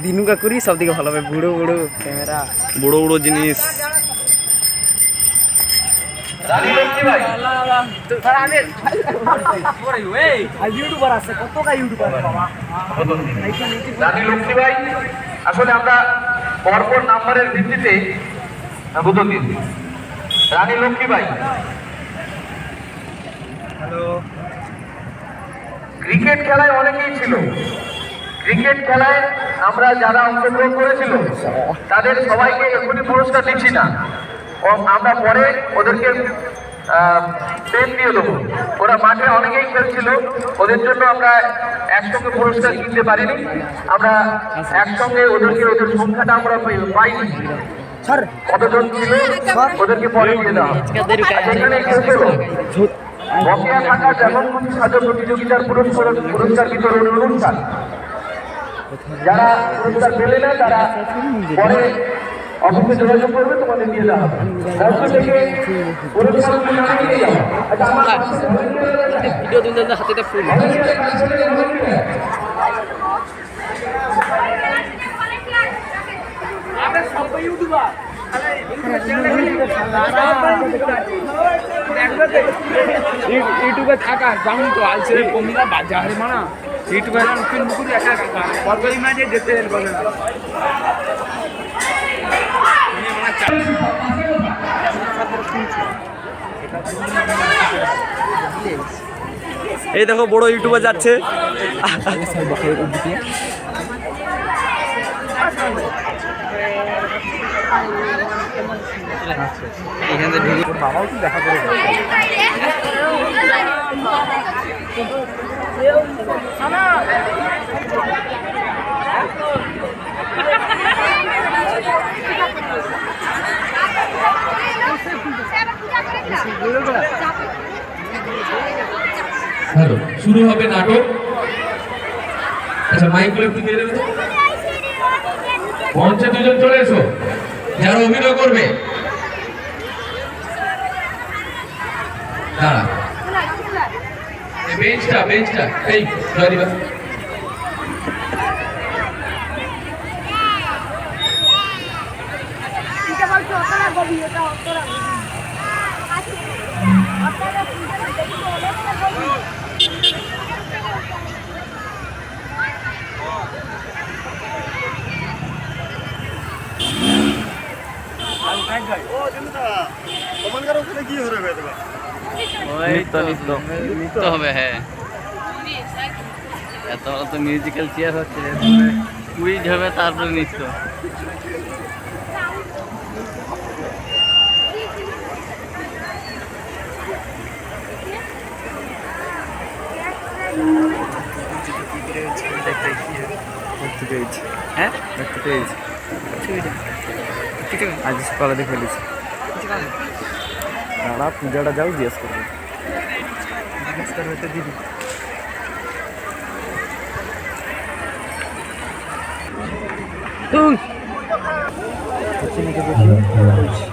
দিনু কাকুরই সব থেকে ভালো হবে, বুড়ো বুড়ো ক্যামেরা, বড় বড় জিনিস। ইউটিউবার আছে, কত ইউটিউবার বাবা। রানী লক্ষ্মী ভাই, আসলে আমরা পরপর নাম্বারের ভিত্তিতে বোতল দিয়েছি। রানী লক্ষ্মী ভাই, হ্যালো। ক্রিকেট খেলায় অনেকেই ছিল। ক্রিকেট খেলায় আমরা যারা অংশগ্রহণ করেছিল তাদের সবাইকে এখনই পুরস্কার দিচ্ছি না, আমরা পরে ওদেরকে পেন দিয়ে দেবো। ওরা মাঠে অনেকেই খেলছিল, ওদের জন্য আমরা একসঙ্গে পুরস্কার কিনতে পারিনি। আমরা একসঙ্গে ওদের সংখ্যাটা আমরা পাইনি, কতজন ছিল ওদেরকে পরে দিয়ে দেওয়া। সেখানে খেলছিল বকেয়া থাকা যেমন সাজো প্রতিযোগিতার পুরস্কার বিতরণের অনুষ্ঠান। যারা পুরস্কার পেলে না তারা পরে অফিসে যোগাযোগ করবে, তোমাদের দিয়ে দেওয়া হবে। হাতে ফুল ইউটিউবে থাকা যেমন তো আলসে কমিলা বাজারে মানা ইউটিউবে উকিল মুকুর একটা সরকারি মাঝে যেতে বলে না। এই দেখো বড় ইউটিউবার যাচ্ছে। এখানে ঢুকে বাবাও তো দেখা করে হ্যালো, শুরু হবে নাটক। আচ্ছা, মাইকগুলো একটু দিয়ে দেবে। মঞ্চে দুজন চলে এসো যারা অভিনয় করবে। দাঁড়া, বেঞ্চটা এই জয়দিবা। নিত্য হবে। হ্যাঁ, এত তো মিউজিক্যাল চেয়ার হচ্ছে, কুইজ হবে, তারপরে নৃত্য। হ্যাঁ দেখতে পেয়েছি, আজ সকালে দেখে ফেলেছি। দাঁড়া, পূজাটা যাও জিজ্ঞেস করবে, জিজ্ঞেস করবে তো দিদি। দেখি